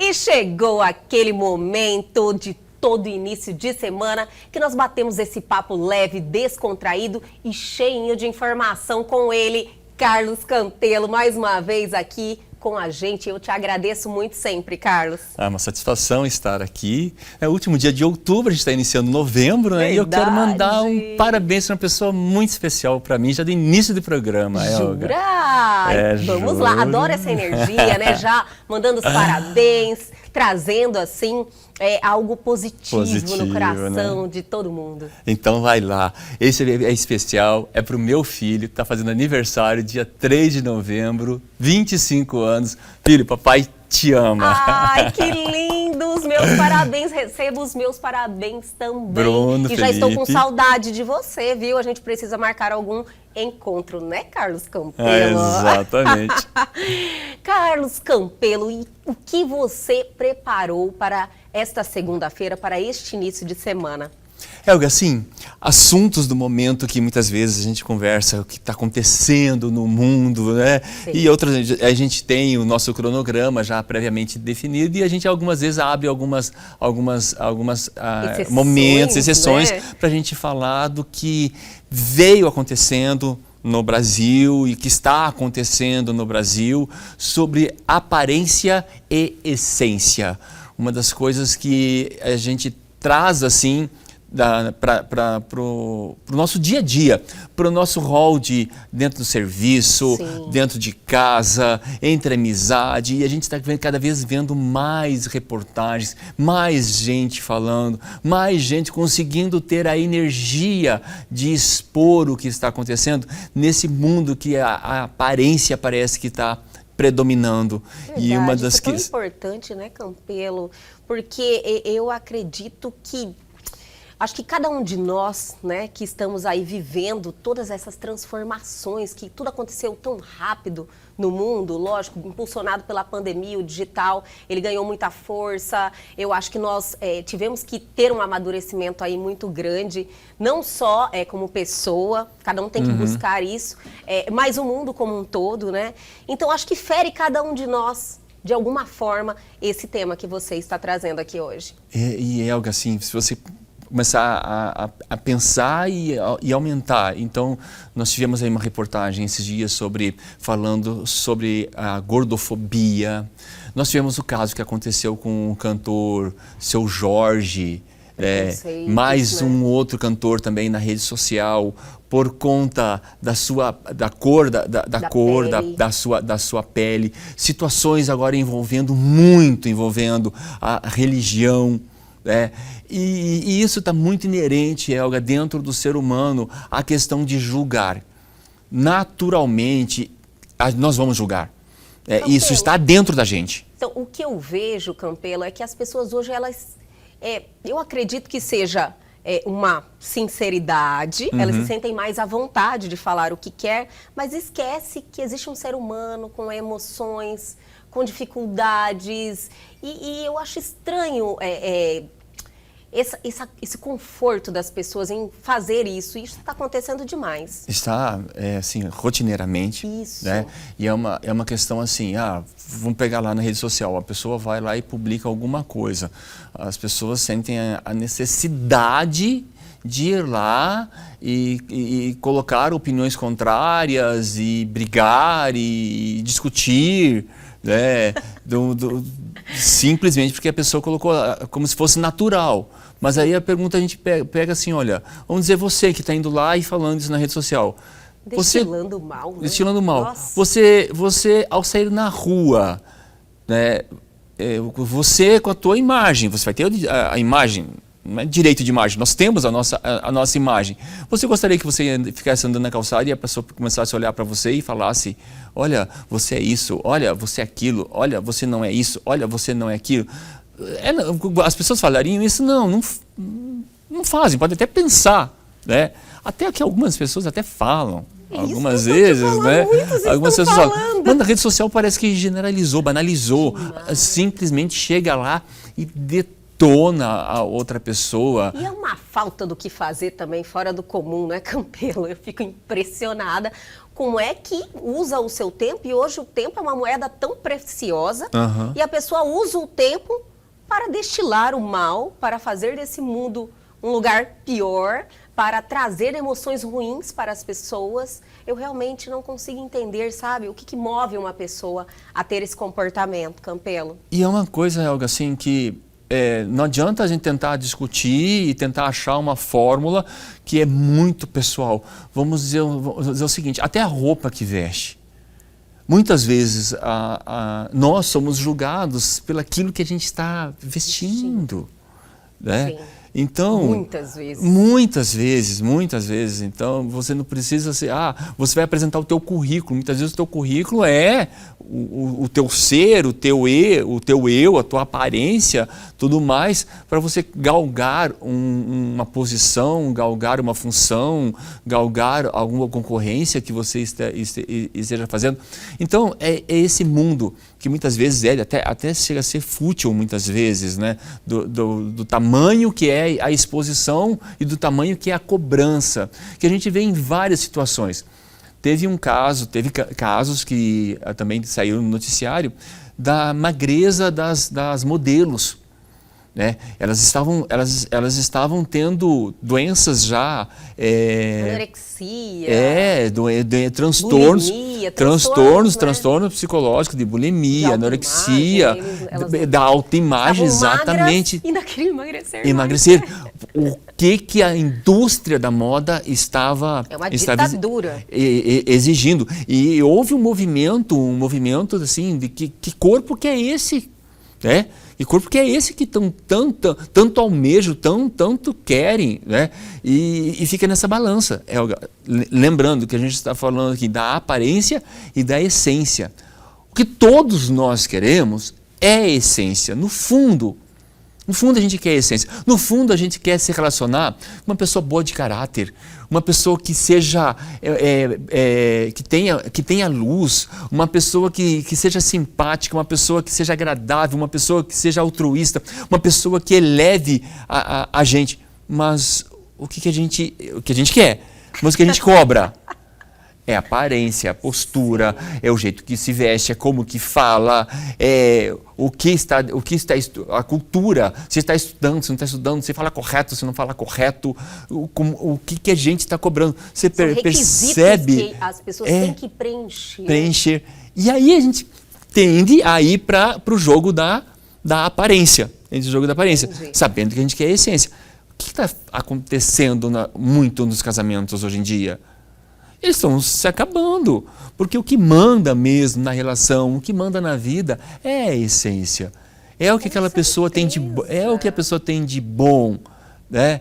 [SPEAKER 1] E chegou aquele momento de todo início de semana que nós batemos esse papo leve, descontraído e cheinho de informação com ele, Carlos Campelo, mais uma vez aqui com a gente. Eu te agradeço muito sempre, Carlos.
[SPEAKER 3] É uma satisfação estar aqui. É o último dia de outubro, a gente está iniciando novembro, né?
[SPEAKER 1] Verdade.
[SPEAKER 3] E eu quero mandar um parabéns para uma pessoa muito especial para mim, já do início do programa, Elga.
[SPEAKER 1] Jura? Vamos
[SPEAKER 3] juro.
[SPEAKER 1] lá, adoro essa energia, né? Já mandando os parabéns, trazendo assim algo positivo no coração, né, de todo mundo.
[SPEAKER 3] Então vai lá, esse é especial, é para o meu filho, que está fazendo aniversário dia 3 de novembro, 25 anos. Filho, papai te ama.
[SPEAKER 1] Ai, que lindo! Os meus parabéns, recebo os meus parabéns também.
[SPEAKER 3] Bruno,
[SPEAKER 1] e já estou com
[SPEAKER 3] Felipe.
[SPEAKER 1] saudade de você, viu? A gente precisa marcar algum encontro, né, Carlos Campelo?
[SPEAKER 3] Exatamente.
[SPEAKER 1] Carlos Campelo, e o que você preparou para esta segunda-feira, para este início de semana?
[SPEAKER 3] Elga, assim, assuntos do momento que muitas vezes a gente conversa, o que está acontecendo no mundo, né?
[SPEAKER 1] Sim.
[SPEAKER 3] E outras, a gente tem o nosso cronograma já previamente definido e a gente algumas vezes abre algumas
[SPEAKER 1] Exceções,
[SPEAKER 3] momentos, exceções,
[SPEAKER 1] né?
[SPEAKER 3] para a gente falar do que veio acontecendo no Brasil e que está acontecendo no Brasil sobre aparência e essência. Uma das coisas que a gente traz assim para o nosso dia a dia, para o nosso rol dentro do serviço,
[SPEAKER 1] Sim,
[SPEAKER 3] dentro de casa, entre amizade, e a gente está cada vez vendo mais reportagens, mais gente falando, mais gente conseguindo ter a energia de expor o que está acontecendo nesse mundo que a aparência parece que está predominando.
[SPEAKER 1] Verdade,
[SPEAKER 3] E uma das
[SPEAKER 1] isso é tão importante, né, Campelo? Porque eu acredito que acho que cada um de nós, né, que estamos aí vivendo todas essas transformações, que tudo aconteceu tão rápido no mundo, lógico, impulsionado pela pandemia, o digital, ele ganhou muita força. Eu acho que nós tivemos que ter um amadurecimento aí muito grande, não só como pessoa, cada um tem que buscar isso, mas o mundo como um todo, né? Então, acho que fere cada um de nós, de alguma forma, esse tema que você está trazendo aqui hoje.
[SPEAKER 3] E é algo assim, se você começar a pensar e aumentar. Então, nós tivemos aí uma reportagem esses dias falando sobre a gordofobia. Nós tivemos o caso que aconteceu com o cantor Seu Jorge, mais um outro cantor também na rede social, por conta da cor da sua pele. Situações agora envolvendo a religião. E isso está muito inerente, Elga, dentro do ser humano, a questão de julgar. Naturalmente, nós vamos julgar. Isso está dentro da gente.
[SPEAKER 1] Então, o que eu vejo, Campelo, é que as pessoas hoje, eu acredito que seja uma sinceridade, elas se sentem mais à vontade de falar o que quer, mas esquece que existe um ser humano com emoções, com dificuldades, e eu acho estranho esse conforto das pessoas em fazer isso. Isso está acontecendo demais.
[SPEAKER 3] Está, assim, rotineiramente.
[SPEAKER 1] Isso.
[SPEAKER 3] Né? E é uma questão assim, vamos pegar lá na rede social, a pessoa vai lá e publica alguma coisa. As pessoas sentem a necessidade de ir lá e colocar opiniões contrárias e brigar e discutir, né? Simplesmente porque a pessoa colocou como se fosse natural. Mas aí a pergunta a gente pega assim, olha, vamos dizer você que está indo lá e falando isso na rede social.
[SPEAKER 1] Destilando mal, né?
[SPEAKER 3] Destilando mal.
[SPEAKER 1] Nossa.
[SPEAKER 3] Você, ao sair na rua, né, você com a tua imagem, você vai ter a imagem, não é direito de imagem, nós temos a nossa imagem. Você gostaria que você ficasse andando na calçada e a pessoa começasse a olhar para você e falasse, olha, você é isso, olha, você é aquilo, olha, você não é isso, olha, você não é aquilo. As pessoas falariam isso? Não fazem, podem até pensar, né? Até que algumas pessoas até falam. Algumas vezes, né? Algumas pessoas falam. Mas na rede social parece que generalizou, banalizou. Simplesmente chega lá e detona a outra pessoa.
[SPEAKER 1] E é uma falta do que fazer também, fora do comum, né, Campelo? Eu fico impressionada como é que usa o seu tempo, e hoje o tempo é uma moeda tão preciosa, e a pessoa usa o tempo para destilar o mal, para fazer desse mundo um lugar pior, para trazer emoções ruins para as pessoas. Eu realmente não consigo entender, sabe, o que move uma pessoa a ter esse comportamento, Campelo.
[SPEAKER 3] E é uma coisa, Helga, assim, que não adianta a gente tentar discutir e tentar achar uma fórmula que é muito pessoal. Vamos dizer o seguinte, até a roupa que veste. Muitas vezes nós somos julgados pelo aquilo que a gente está vestindo. Né?
[SPEAKER 1] Sim.
[SPEAKER 3] Então,
[SPEAKER 1] muitas vezes.
[SPEAKER 3] Muitas vezes. Então, você não precisa ser... você vai apresentar o teu currículo. Muitas vezes o teu currículo é o teu ser, o teu eu, a tua aparência, tudo mais, para você galgar uma posição, galgar uma função, galgar alguma concorrência que você esteja fazendo. Então, é esse mundo que muitas vezes até chega a ser fútil, muitas vezes, né? Do tamanho que é a exposição e do tamanho que é a cobrança, que a gente vê em várias situações. Teve casos que também saíram no noticiário da magreza das modelos. Né? Elas estavam tendo doenças já...
[SPEAKER 1] anorexia,
[SPEAKER 3] transtornos psicológicos de bulimia, anorexia, da autoimagem, exatamente.
[SPEAKER 1] Ainda queriam
[SPEAKER 3] emagrecer. O que a indústria da moda estava
[SPEAKER 1] ditadura.
[SPEAKER 3] Exigindo. E houve um movimento assim, de que corpo que é esse? Né? E corpo que é esse que tanto almejam, tanto querem, né? E fica nessa balança. Lembrando que a gente está falando aqui da aparência e da essência. O que todos nós queremos é a essência. No fundo a gente quer a essência. No fundo a gente quer se relacionar com uma pessoa boa de caráter, uma pessoa que seja, que tenha luz, uma pessoa que seja simpática, uma pessoa que seja agradável, uma pessoa que seja altruísta, uma pessoa que eleve a gente. Mas o que a gente quer? Mas o que a gente cobra? É a aparência, a postura, é o jeito que se veste, é como que fala, a cultura, se está estudando, se não está estudando, se fala correto, se não fala correto, o que a gente está cobrando. Você percebe
[SPEAKER 1] que as pessoas têm que preencher.
[SPEAKER 3] Preencher. E aí a gente tende a ir para o jogo da aparência, sabendo que a gente quer a essência. O que está acontecendo muito nos casamentos hoje em dia? Eles estão se acabando, porque o que manda mesmo na relação, o que manda na vida é a essência. É o que aquela pessoa tem de bom, né?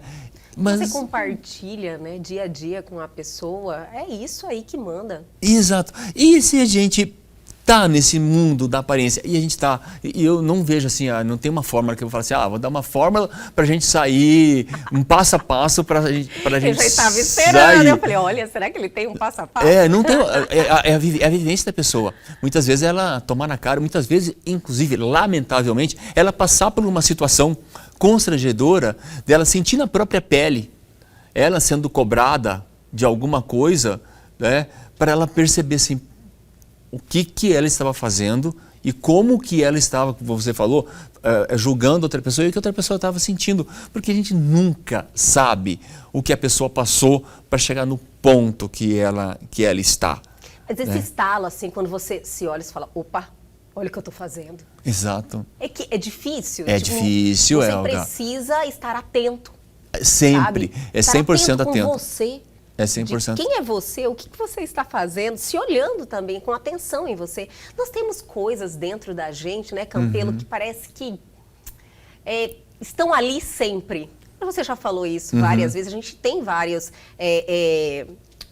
[SPEAKER 1] Mas você compartilha, né, dia a dia com a pessoa, é isso aí que manda.
[SPEAKER 3] Exato. E se a gente tá nesse mundo da aparência. E a gente tá, e eu não vejo assim, não tem uma fórmula que eu vou falar assim, vou dar uma fórmula pra gente sair, um passo a passo pra gente
[SPEAKER 1] Eu já estava
[SPEAKER 3] sair.
[SPEAKER 1] esperando, eu falei, olha, será que ele tem um passo a passo?
[SPEAKER 3] Não tem, é a vivência da pessoa. Muitas vezes ela tomar na cara, muitas vezes, inclusive, lamentavelmente, ela passar por uma situação constrangedora dela sentir na própria pele, ela sendo cobrada de alguma coisa, né, para ela perceber assim, o que ela estava fazendo e como que ela estava, como você falou, julgando outra pessoa e o que outra pessoa estava sentindo. Porque a gente nunca sabe o que a pessoa passou para chegar no ponto que ela está.
[SPEAKER 1] Mas esse estalo, assim, quando você se olha e fala, opa, olha o que eu estou fazendo.
[SPEAKER 3] Exato.
[SPEAKER 1] É que é difícil.
[SPEAKER 3] É difícil,
[SPEAKER 1] Você
[SPEAKER 3] Elga.
[SPEAKER 1] precisa estar atento.
[SPEAKER 3] Sempre.
[SPEAKER 1] Sabe?
[SPEAKER 3] É 100% atento.
[SPEAKER 1] Com você.
[SPEAKER 3] É 100%.
[SPEAKER 1] De quem é você, o que você está fazendo, se olhando também com atenção em você. Nós temos coisas dentro da gente, né, Campelo, que parece que estão ali sempre. Você já falou isso várias vezes, a gente tem vários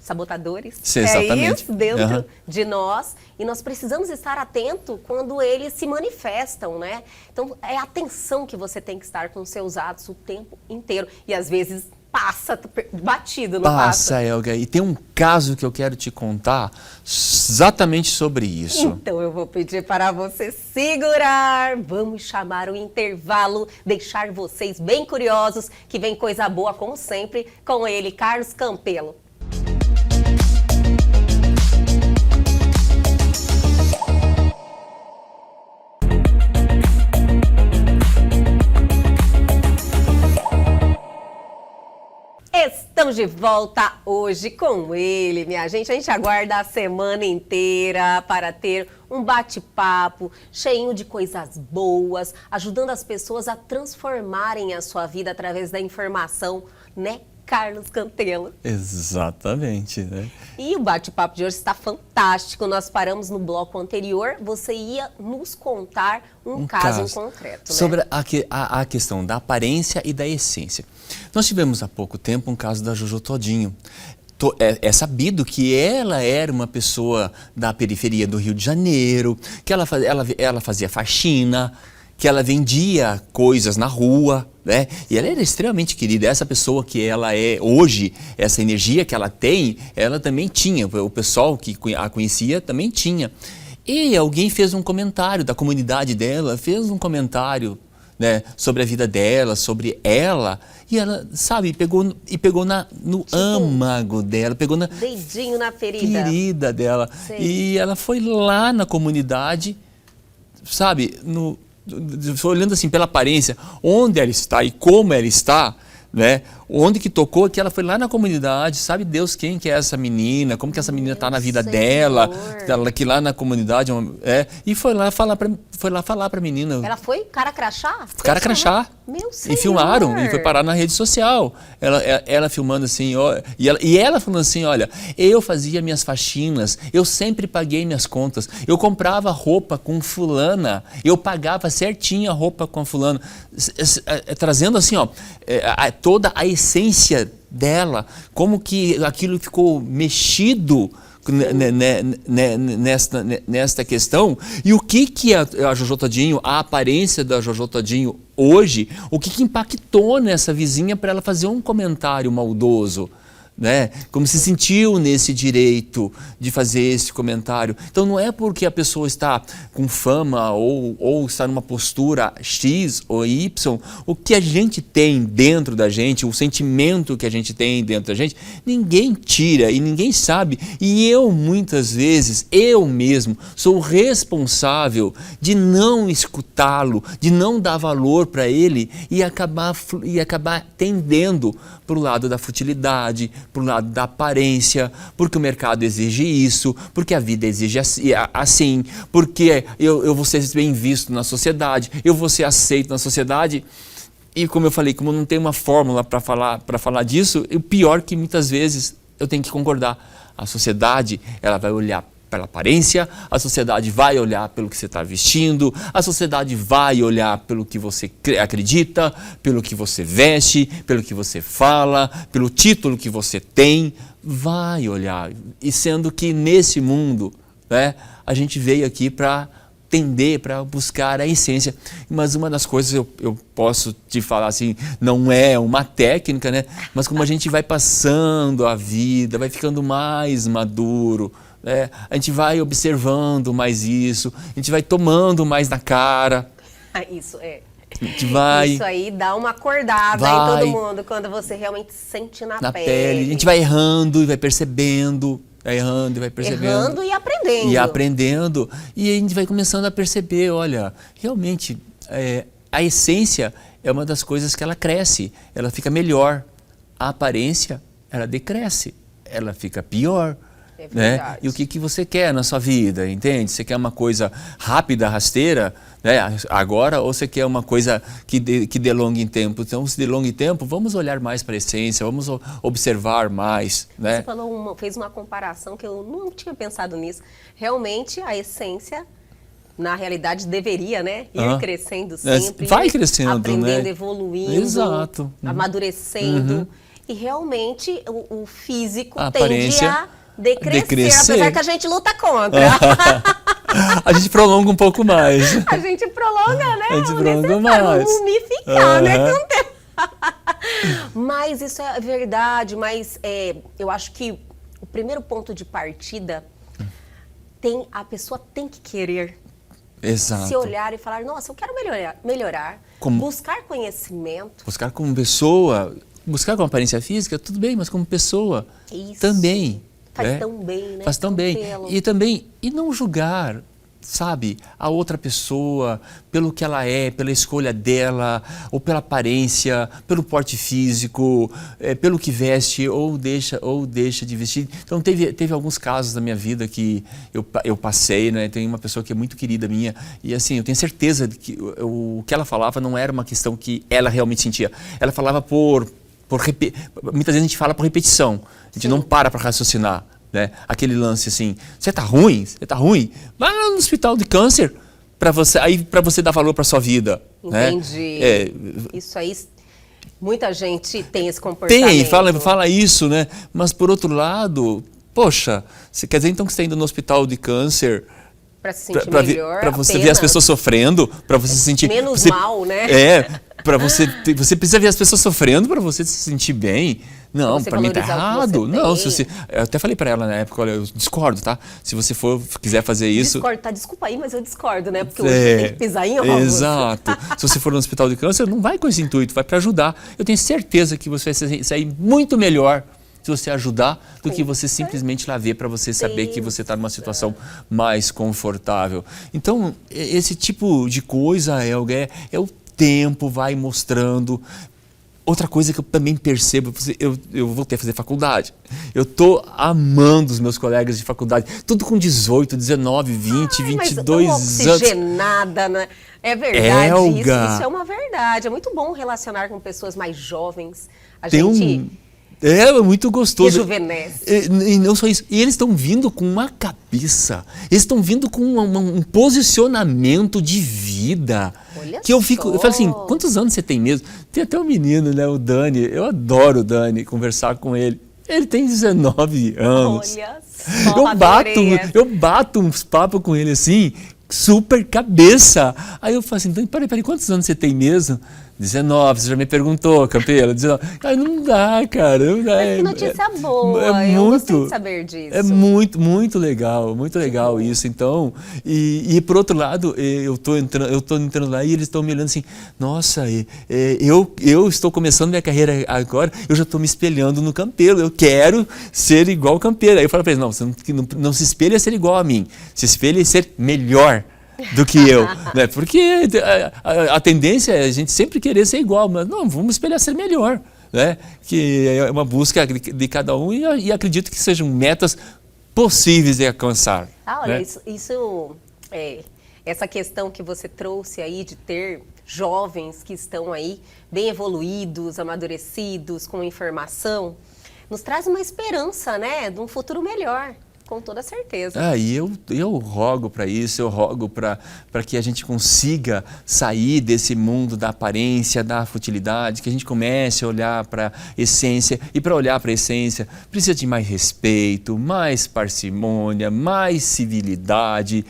[SPEAKER 1] sabotadores
[SPEAKER 3] Exatamente.
[SPEAKER 1] Isso, dentro de nós, e nós precisamos estar atento quando eles se manifestam, né? Então, é a atenção que você tem que estar com seus atos o tempo inteiro. E às vezes passa batido, não passa?
[SPEAKER 3] Passa, Elga. E tem um caso que eu quero te contar exatamente sobre isso.
[SPEAKER 1] Então eu vou pedir para você segurar. Vamos chamar o intervalo, deixar vocês bem curiosos, que vem coisa boa, como sempre, com ele, Carlos Campelo. Estamos de volta hoje com ele, minha gente. A gente aguarda a semana inteira para ter um bate-papo cheio de coisas boas, ajudando as pessoas a transformarem a sua vida através da informação, né, Carlos Campelo?
[SPEAKER 3] Exatamente, né?
[SPEAKER 1] E o bate-papo de hoje está fantástico. Nós paramos no bloco anterior, você ia nos contar um caso em concreto, né?
[SPEAKER 3] Sobre a questão da aparência e da essência. Nós tivemos há pouco tempo um caso da Jojo Todinho. É sabido que ela era uma pessoa da periferia do Rio de Janeiro, que ela fazia faxina, que ela vendia coisas na rua, né? E ela era extremamente querida. Essa pessoa que ela é hoje, essa energia que ela tem, ela também tinha. O pessoal que a conhecia também tinha. E alguém fez um comentário da comunidade dela, fez um comentário, né, sobre a vida dela, sobre ela, e ela, sabe, pegou no âmago dela, pegou na
[SPEAKER 1] dedinho na
[SPEAKER 3] ferida dela.
[SPEAKER 1] Sei.
[SPEAKER 3] E ela foi lá na comunidade, sabe, olhando assim pela aparência, onde ela está e como ela está, né? Onde que tocou, que ela foi lá na comunidade, sabe Deus quem que é essa menina, como que essa menina está na vida dela, que lá na comunidade, e foi lá falar pra menina.
[SPEAKER 1] Ela foi cara crachá?
[SPEAKER 3] Cara crachá.
[SPEAKER 1] Meu Senhor.
[SPEAKER 3] E filmaram, e foi parar na rede social. Ela filmando assim, ó, e ela falando assim, olha, eu fazia minhas faxinas, eu sempre paguei minhas contas, eu comprava roupa com fulana, eu pagava certinho a roupa com fulana, trazendo assim, ó, toda a essência dela, como que aquilo ficou mexido nesta questão, e o que a Jojo Todinho, a aparência da Jojo Todinho hoje, o que impactou nessa vizinha para ela fazer um comentário maldoso, né? Como se sentiu nesse direito de fazer esse comentário. Então não é porque a pessoa está com fama ou está numa postura X ou Y, o que a gente tem dentro da gente, o sentimento que a gente tem dentro da gente, ninguém tira e ninguém sabe. E eu muitas vezes, eu mesmo, sou responsável de não escutá-lo, de não dar valor para ele e acabar tendendo para o lado da futilidade, para o lado da aparência, porque o mercado exige isso, porque a vida exige assim, porque eu vou ser bem visto na sociedade, eu vou ser aceito na sociedade. E como eu falei, como não tem uma fórmula para falar disso, o pior que muitas vezes eu tenho que concordar. A sociedade, ela vai olhar pela aparência, a sociedade vai olhar pelo que você está vestindo, a sociedade vai olhar pelo que você acredita, pelo que você veste, pelo que você fala, pelo título que você tem, vai olhar. E sendo que nesse mundo né? A gente veio aqui para tender, para buscar a essência. Mas uma das coisas eu posso te falar assim, não é uma técnica, né? Mas como a gente vai passando a vida, vai ficando mais maduro, né? A gente vai observando mais isso, a gente vai tomando mais na cara.
[SPEAKER 1] Isso é.
[SPEAKER 3] A gente vai...
[SPEAKER 1] Isso aí dá uma acordada em todo mundo, quando você realmente sente na pele.
[SPEAKER 3] A gente vai errando e vai percebendo. Errando e vai percebendo.
[SPEAKER 1] Errando e aprendendo.
[SPEAKER 3] E aprendendo. E a gente vai começando a perceber, olha, realmente, a essência é uma das coisas que ela cresce, ela fica melhor. A aparência, ela decresce, ela fica pior.
[SPEAKER 1] É
[SPEAKER 3] né?
[SPEAKER 1] verdade.
[SPEAKER 3] E o que você quer na sua vida, entende? Você quer uma coisa rápida, rasteira, né? Agora, ou você quer uma coisa que delongue em tempo? Então, se delongue em tempo, vamos olhar mais para a essência, vamos observar mais. Né?
[SPEAKER 1] Você fez uma comparação que eu não tinha pensado nisso. Realmente, a essência, na realidade, deveria, né? Ir crescendo sempre.
[SPEAKER 3] Vai crescendo,
[SPEAKER 1] aprendendo,
[SPEAKER 3] né?
[SPEAKER 1] evoluindo.
[SPEAKER 3] Exato.
[SPEAKER 1] Amadurecendo. E realmente, o físico
[SPEAKER 3] A
[SPEAKER 1] tende
[SPEAKER 3] aparência
[SPEAKER 1] a decrescer, apesar que a gente luta contra.
[SPEAKER 3] A gente prolonga um pouco mais.
[SPEAKER 1] A gente prolonga, né?
[SPEAKER 3] A gente
[SPEAKER 1] O
[SPEAKER 3] prolonga
[SPEAKER 1] necessário,
[SPEAKER 3] mais.
[SPEAKER 1] mumificar, né? Com o tempo. Mas isso é verdade, mas eu acho que o primeiro ponto de partida a pessoa tem que querer.
[SPEAKER 3] Exato.
[SPEAKER 1] Se olhar e falar, nossa, eu quero melhorar, buscar conhecimento.
[SPEAKER 3] Buscar como pessoa, buscar com aparência física, tudo bem, mas como pessoa
[SPEAKER 1] Isso.
[SPEAKER 3] também.
[SPEAKER 1] Faz tão bem, né?
[SPEAKER 3] Faz tão bem. E não julgar, sabe, a outra pessoa pelo que ela é, pela escolha dela, ou pela aparência, pelo porte físico, pelo que veste ou deixa de vestir. Então teve alguns casos na minha vida que eu passei, né? Tem uma pessoa que é muito querida minha e assim, eu tenho certeza de que o que ela falava não era uma questão que ela realmente sentia. Ela falava muitas vezes a gente fala por repetição, a gente não para raciocinar, né? Aquele lance assim, você tá ruim? Vai lá no hospital de câncer para você dar valor para sua vida.
[SPEAKER 1] Entendi.
[SPEAKER 3] Né?
[SPEAKER 1] Isso aí, muita gente tem esse comportamento.
[SPEAKER 3] Fala isso, né? Mas por outro lado, poxa, você quer dizer então que você está indo no hospital de câncer
[SPEAKER 1] para se sentir melhor,
[SPEAKER 3] para você ver as pessoas sofrendo, para você se sentir
[SPEAKER 1] menos mal, né?
[SPEAKER 3] Para você precisa ver as pessoas sofrendo para você se sentir bem. Não, para mim tá errado. Não, eu até falei para ela na época, olha, eu discordo, tá? Se você quiser fazer isso...
[SPEAKER 1] Discordo, tá? Desculpa aí, mas eu discordo, né? Porque hoje tem que pisar em ovos.
[SPEAKER 3] Exato. Se você for no hospital de câncer, não vai com esse intuito, vai para ajudar. Eu tenho certeza que você vai sair muito melhor se você ajudar do que você simplesmente lá ver para você saber que você está numa situação mais confortável. Então, esse tipo de coisa é o tempo vai mostrando. Outra coisa que eu também percebo, eu voltei a fazer faculdade. Eu tô amando os meus colegas de faculdade, tudo com 18, 19, 20, 22 anos.
[SPEAKER 1] Oxigenada, né? É verdade, isso é uma verdade. É muito bom relacionar com pessoas mais jovens.
[SPEAKER 3] É muito gostoso.
[SPEAKER 1] Rejuvenesce.
[SPEAKER 3] E não só isso. E eles estão vindo com uma cabeça. Eles estão vindo com um posicionamento de vida.
[SPEAKER 1] Olha
[SPEAKER 3] que eu falo assim, quantos anos você tem mesmo? Tem até um menino, né, o Dani. Eu adoro o Dani, conversar com ele. Ele tem 19 anos.
[SPEAKER 1] Olha só,
[SPEAKER 3] eu bato uns papos com ele assim, super cabeça. Aí eu falo assim, Dani, peraí, quantos anos você tem mesmo? 19, você já me perguntou, Campelo, 19. Cara, não dá, cara. Não dá.
[SPEAKER 1] Mas que notícia boa, eu gostei de saber disso.
[SPEAKER 3] É muito legal isso. Então, e por outro lado, eu tô entrando lá e eles estão me olhando assim, nossa, eu estou começando minha carreira agora, eu já estou me espelhando no Campelo, eu quero ser igual o Campelo. Aí eu falo para eles, não, você não se espelha a ser igual a mim, se espelha a ser melhor do que eu, né? Porque a tendência é a gente sempre querer ser igual, mas não, vamos espelhar ser melhor, né? Que é uma busca de cada um e acredito que sejam metas possíveis de alcançar.
[SPEAKER 1] Olha,
[SPEAKER 3] né?
[SPEAKER 1] Essa questão que você trouxe aí de ter jovens que estão aí bem evoluídos, amadurecidos, com informação, nos traz uma esperança, né? De um futuro melhor. Com toda certeza.
[SPEAKER 3] E eu rogo para isso, eu rogo para que a gente consiga sair desse mundo da aparência, da futilidade, que a gente comece a olhar para a essência, e para olhar para a essência precisa de mais respeito, mais parcimônia, mais civilidade.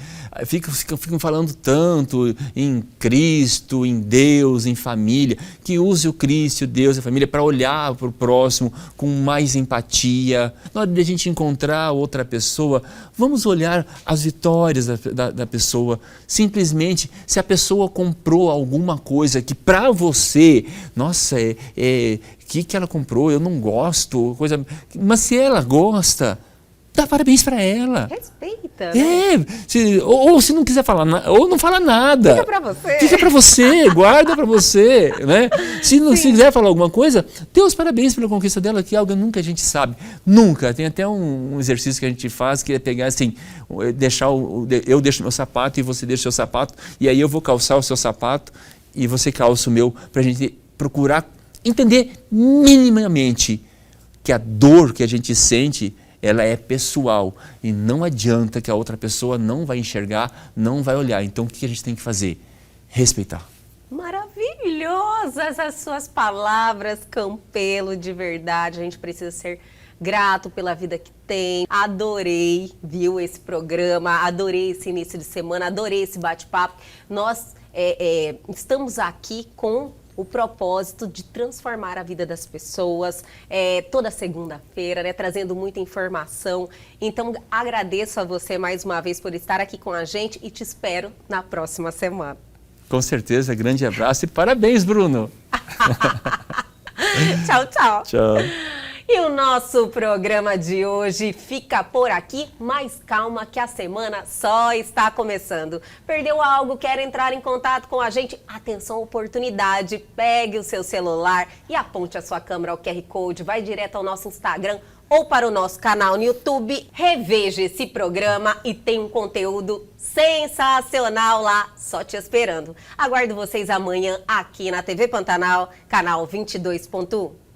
[SPEAKER 3] Ficam falando tanto em Cristo, em Deus, em família, que use o Cristo, o Deus e a família para olhar para o próximo com mais empatia. Na hora de a gente encontrar outra pessoa, vamos olhar as vitórias da pessoa. Simplesmente, se a pessoa comprou alguma coisa que para você, nossa, que ela comprou, eu não gosto, coisa, mas se ela gosta, dá parabéns para ela.
[SPEAKER 1] Respeita, né?
[SPEAKER 3] Ou se não quiser falar ou não fala nada.
[SPEAKER 1] Fica para você.
[SPEAKER 3] Fica para você, guarda para você, né? Se quiser falar alguma coisa, dê os parabéns pela conquista dela, que é algo nunca a gente sabe. Nunca. Tem até um exercício que a gente faz, que é pegar assim, eu deixo meu sapato e você deixa o seu sapato, e aí eu vou calçar o seu sapato e você calça o meu, para a gente procurar entender minimamente que a dor que a gente sente, ela é pessoal e não adianta que a outra pessoa não vai enxergar, não vai olhar. Então, o que a gente tem que fazer? Respeitar.
[SPEAKER 1] Maravilhosas as suas palavras, Campelo, de verdade. A gente precisa ser grato pela vida que tem. Adorei, viu, esse programa, adorei esse início de semana, adorei esse bate-papo. Nós estamos aqui com o propósito de transformar a vida das pessoas, toda segunda-feira, né, trazendo muita informação. Então, agradeço a você mais uma vez por estar aqui com a gente e te espero na próxima semana.
[SPEAKER 3] Com certeza, grande abraço e parabéns, Bruno.
[SPEAKER 1] Tchau, tchau.
[SPEAKER 3] Tchau.
[SPEAKER 1] E o nosso programa de hoje fica por aqui, mas calma que a semana só está começando. Perdeu algo, quer entrar em contato com a gente? Atenção, oportunidade, pegue o seu celular e aponte a sua câmera ao QR Code, vai direto ao nosso Instagram ou para o nosso canal no YouTube, reveja esse programa e tem um conteúdo sensacional lá, só te esperando. Aguardo vocês amanhã aqui na TV Pantanal, canal 22.1.